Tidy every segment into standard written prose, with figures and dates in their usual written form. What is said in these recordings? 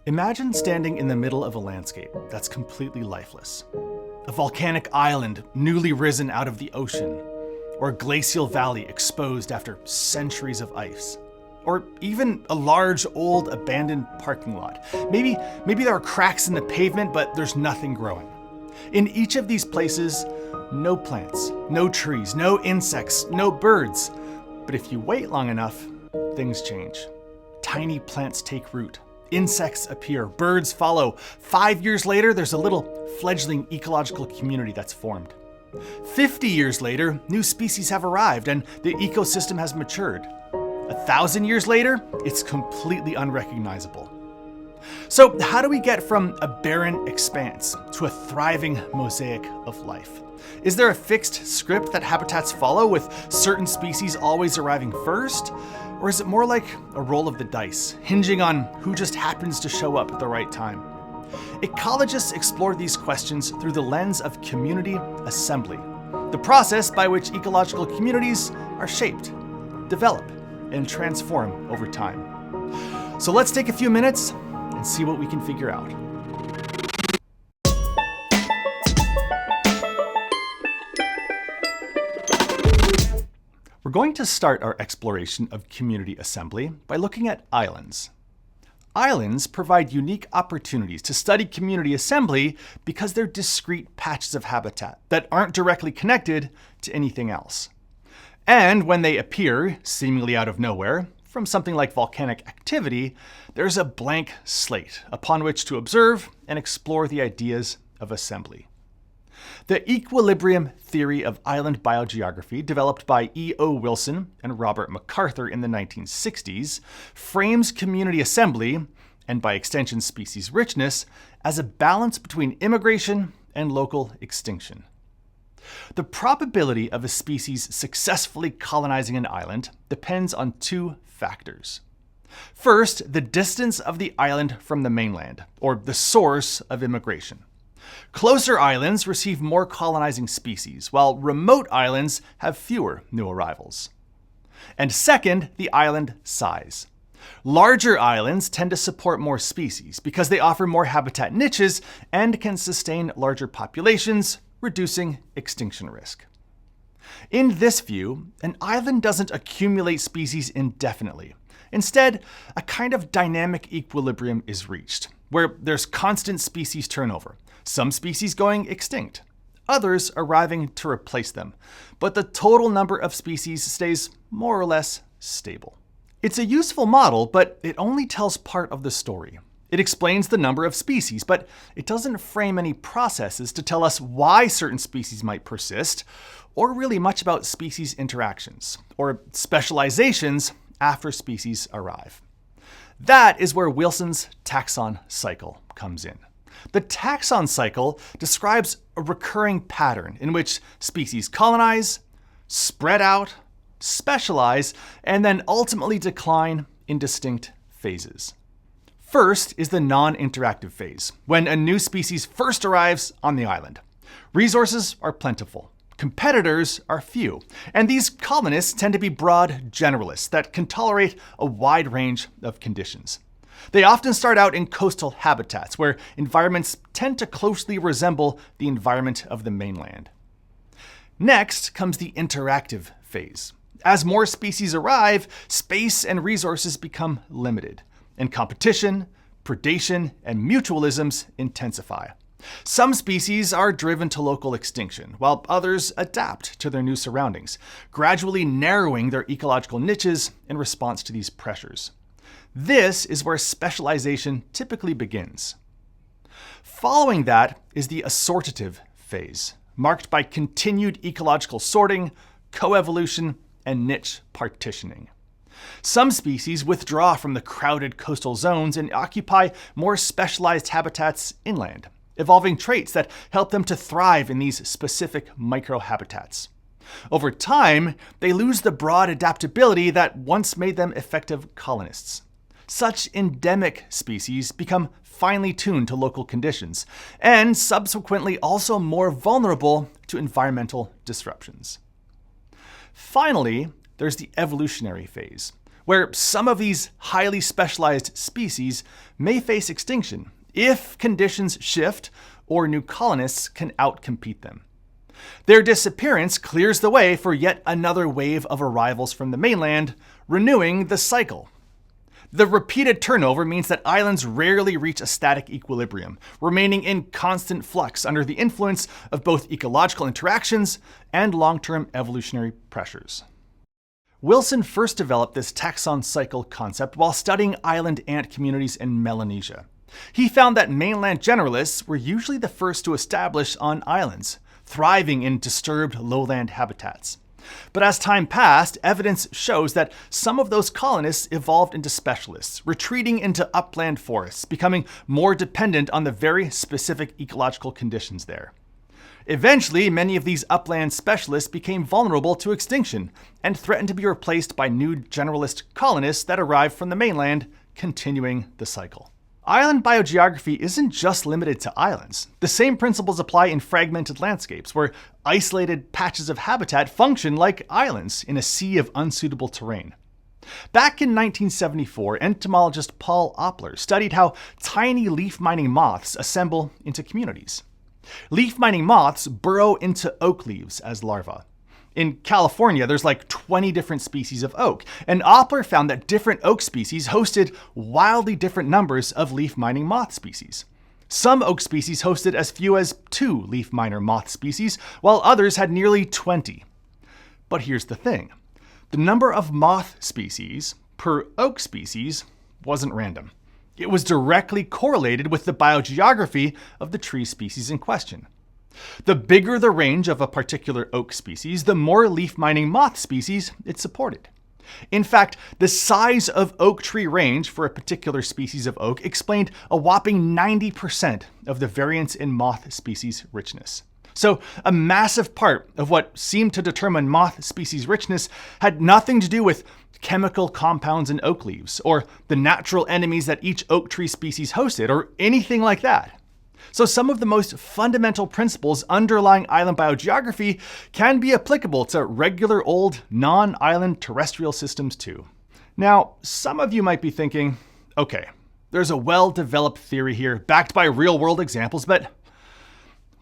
Imagine standing in the middle of a landscape that's completely lifeless. A volcanic island newly risen out of the ocean, or a glacial valley exposed after centuries of ice. Or even a large, old, abandoned parking lot. Maybe there are cracks in the pavement, but there's nothing growing. In each of these places, no plants, no trees, no insects, no birds. But if you wait long enough, things change. Tiny plants take root. Insects appear, birds follow. 5 years later, there's a little fledgling ecological community that's formed. 50 years later, new species have arrived and the ecosystem has matured. 1,000 years later, it's completely unrecognizable. So how do we get from a barren expanse to a thriving mosaic of life? Is there a fixed script that habitats follow, with certain species always arriving first? Or is it more like a roll of the dice, hinging on who just happens to show up at the right time? Ecologists explore these questions through the lens of community assembly, the process by which ecological communities are shaped, develop, and transform over time. So let's take a few minutes and see what we can figure out. We're going to start our exploration of community assembly by looking at islands. Islands provide unique opportunities to study community assembly because they're discrete patches of habitat that aren't directly connected to anything else. And when they appear, seemingly out of nowhere, from something like volcanic activity, there's a blank slate upon which to observe and explore the ideas of assembly. The equilibrium theory of island biogeography, developed by E.O. Wilson and Robert MacArthur in the 1960s, frames community assembly, and by extension species richness, as a balance between immigration and local extinction. The probability of a species successfully colonizing an island depends on two factors. First, the distance of the island from the mainland, or the source of immigration. Closer islands receive more colonizing species, while remote islands have fewer new arrivals. And second, the island size. Larger islands tend to support more species because they offer more habitat niches and can sustain larger populations, reducing extinction risk. In this view, an island doesn't accumulate species indefinitely. Instead, a kind of dynamic equilibrium is reached, where there's constant species turnover, some species going extinct, others arriving to replace them, but the total number of species stays more or less stable. It's a useful model, but it only tells part of the story. It explains the number of species, but it doesn't frame any processes to tell us why certain species might persist, or really much about species interactions, or specializations after species arrive. That is where Wilson's taxon cycle comes in. The taxon cycle describes a recurring pattern in which species colonize, spread out, specialize, and then ultimately decline in distinct phases. First is the non-interactive phase, when a new species first arrives on the island. Resources are plentiful. Competitors are few, and these colonists tend to be broad generalists that can tolerate a wide range of conditions. They often start out in coastal habitats, where environments tend to closely resemble the environment of the mainland. Next comes the interactive phase. As more species arrive, space and resources become limited, and competition, predation, and mutualisms intensify. Some species are driven to local extinction, while others adapt to their new surroundings, gradually narrowing their ecological niches in response to these pressures. This is where specialization typically begins. Following that is the assortative phase, marked by continued ecological sorting, coevolution, and niche partitioning. Some species withdraw from the crowded coastal zones and occupy more specialized habitats inland, evolving traits that help them to thrive in these specific microhabitats. Over time, they lose the broad adaptability that once made them effective colonists. Such endemic species become finely tuned to local conditions, and subsequently also more vulnerable to environmental disruptions. Finally, there's the evolutionary phase, where some of these highly specialized species may face extinction if conditions shift or new colonists can outcompete them. Their disappearance clears the way for yet another wave of arrivals from the mainland, renewing the cycle. The repeated turnover means that islands rarely reach a static equilibrium, remaining in constant flux under the influence of both ecological interactions and long-term evolutionary pressures. Wilson first developed this taxon cycle concept while studying island ant communities in Melanesia. He found that mainland generalists were usually the first to establish on islands, thriving in disturbed lowland habitats. But as time passed, evidence shows that some of those colonists evolved into specialists, retreating into upland forests, becoming more dependent on the very specific ecological conditions there. Eventually, many of these upland specialists became vulnerable to extinction and threatened to be replaced by new generalist colonists that arrived from the mainland, continuing the cycle. Island biogeography isn't just limited to islands. The same principles apply in fragmented landscapes, where isolated patches of habitat function like islands in a sea of unsuitable terrain. Back in 1974, entomologist Paul Oppler studied how tiny leaf mining moths assemble into communities. Leaf mining moths burrow into oak leaves as larvae. In California, there's like 20 different species of oak, and Oppler found that different oak species hosted wildly different numbers of leaf mining moth species. Some oak species hosted as few as 2 leaf miner moth species, while others had nearly 20. But here's the thing. The number of moth species per oak species wasn't random. It was directly correlated with the biogeography of the tree species in question. The bigger the range of a particular oak species, the more leaf mining moth species it supported. In fact, the size of oak tree range for a particular species of oak explained a whopping 90% of the variance in moth species richness. So a massive part of what seemed to determine moth species richness had nothing to do with chemical compounds in oak leaves, or the natural enemies that each oak tree species hosted, or anything like that. So some of the most fundamental principles underlying island biogeography can be applicable to regular old non-island terrestrial systems too. Now, some of you might be thinking, okay, there's a well-developed theory here backed by real-world examples, but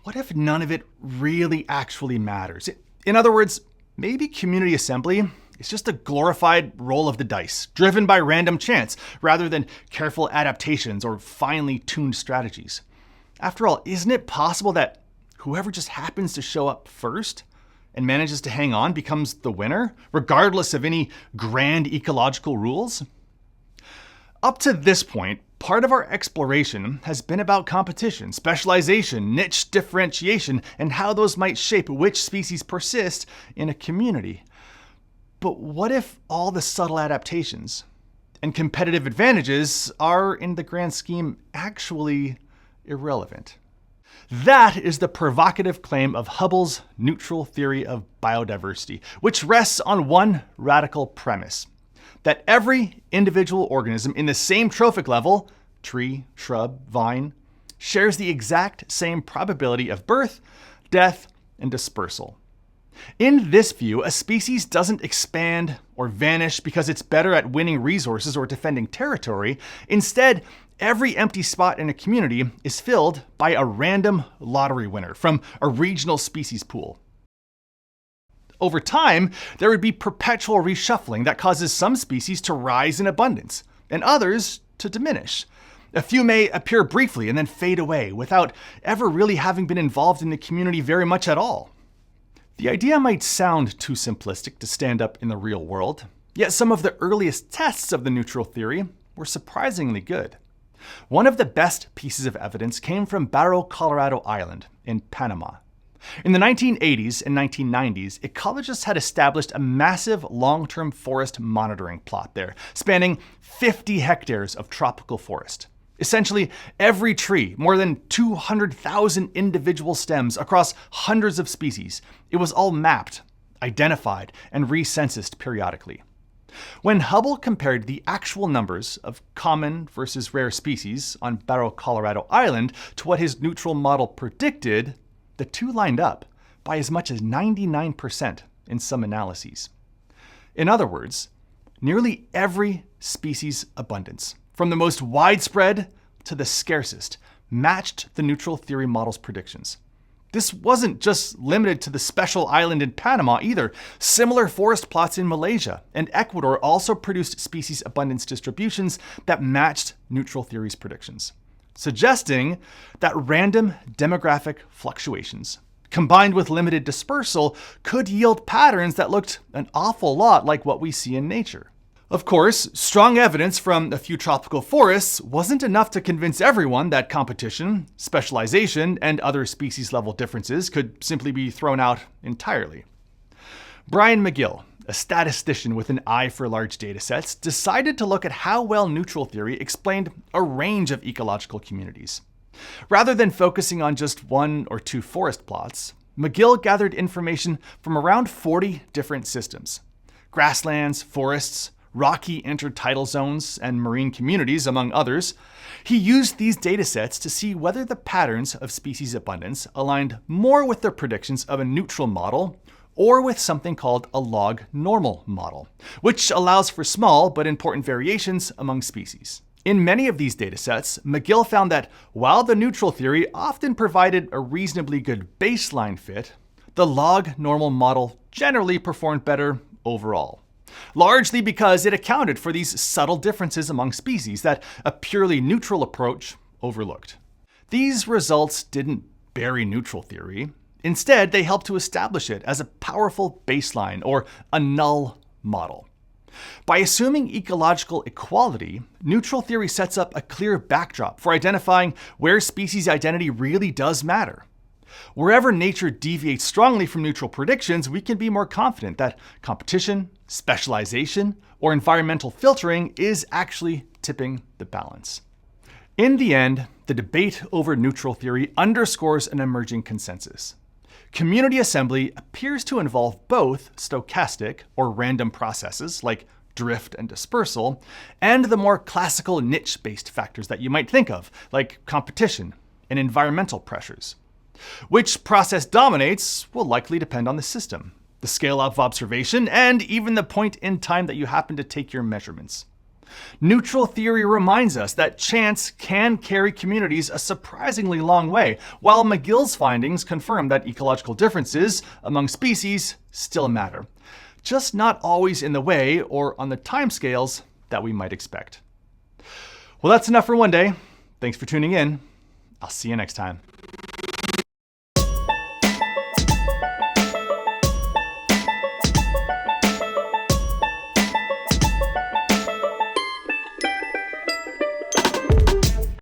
what if none of it really actually matters? In other words, maybe community assembly is just a glorified roll of the dice, driven by random chance, rather than careful adaptations or finely tuned strategies. After all, isn't it possible that whoever just happens to show up first and manages to hang on becomes the winner, regardless of any grand ecological rules? Up to this point, part of our exploration has been about competition, specialization, niche differentiation, and how those might shape which species persist in a community. But what if all the subtle adaptations and competitive advantages are, in the grand scheme, actually irrelevant? That is the provocative claim of Hubbell's neutral theory of biodiversity, which rests on one radical premise: that every individual organism in the same trophic level, tree, shrub, vine, shares the exact same probability of birth, death, and dispersal. In this view, a species doesn't expand or vanish because it's better at winning resources or defending territory. Instead, every empty spot in a community is filled by a random lottery winner from a regional species pool. Over time, there would be perpetual reshuffling that causes some species to rise in abundance and others to diminish. A few may appear briefly and then fade away without ever really having been involved in the community very much at all. The idea might sound too simplistic to stand up in the real world, yet some of the earliest tests of the neutral theory were surprisingly good. One of the best pieces of evidence came from Barro Colorado Island in Panama. In the 1980s and 1990s, ecologists had established a massive long-term forest monitoring plot there, spanning 50 hectares of tropical forest. Essentially, every tree, more than 200,000 individual stems across hundreds of species, it was all mapped, identified, and recensused periodically. When Hubbell compared the actual numbers of common versus rare species on Barro Colorado Island to what his neutral model predicted, the two lined up by as much as 99% in some analyses. In other words, Nearly every species abundance, from the most widespread to the scarcest, matched the neutral theory model's predictions. This wasn't just limited to the special island in Panama either. Similar forest plots in Malaysia and Ecuador also produced species abundance distributions that matched neutral theory's predictions, suggesting that random demographic fluctuations combined with limited dispersal could yield patterns that looked an awful lot like what we see in nature. Of course, strong evidence from a few tropical forests wasn't enough to convince everyone that competition, specialization, and other species-level differences could simply be thrown out entirely. Brian McGill, a statistician with an eye for large datasets, decided to look at how well neutral theory explained a range of ecological communities. Rather than focusing on just one or two forest plots, McGill gathered information from around 40 different systems: grasslands, forests, rocky intertidal zones, and marine communities, among others. He used these datasets to see whether the patterns of species abundance aligned more with the predictions of a neutral model or with something called a log normal model, which allows for small but important variations among species. In many of these datasets, McGill found that while the neutral theory often provided a reasonably good baseline fit, the log normal model generally performed better overall, largely because it accounted for these subtle differences among species that a purely neutral approach overlooked. These results didn't bury neutral theory. Instead, they helped to establish it as a powerful baseline or a null model. By assuming ecological equality, neutral theory sets up a clear backdrop for identifying where species identity really does matter. Wherever nature deviates strongly from neutral predictions, we can be more confident that competition, specialization, or environmental filtering is actually tipping the balance. In the end, the debate over neutral theory underscores an emerging consensus. Community assembly appears to involve both stochastic or random processes like drift and dispersal, and the more classical niche-based factors that you might think of, like competition and environmental pressures. Which process dominates will likely depend on the system, the scale of observation, and even the point in time that you happen to take your measurements. Neutral theory reminds us that chance can carry communities a surprisingly long way, while McGill's findings confirm that ecological differences among species still matter, just not always in the way or on the timescales that we might expect. Well, that's enough for one day. Thanks for tuning in. I'll see you next time.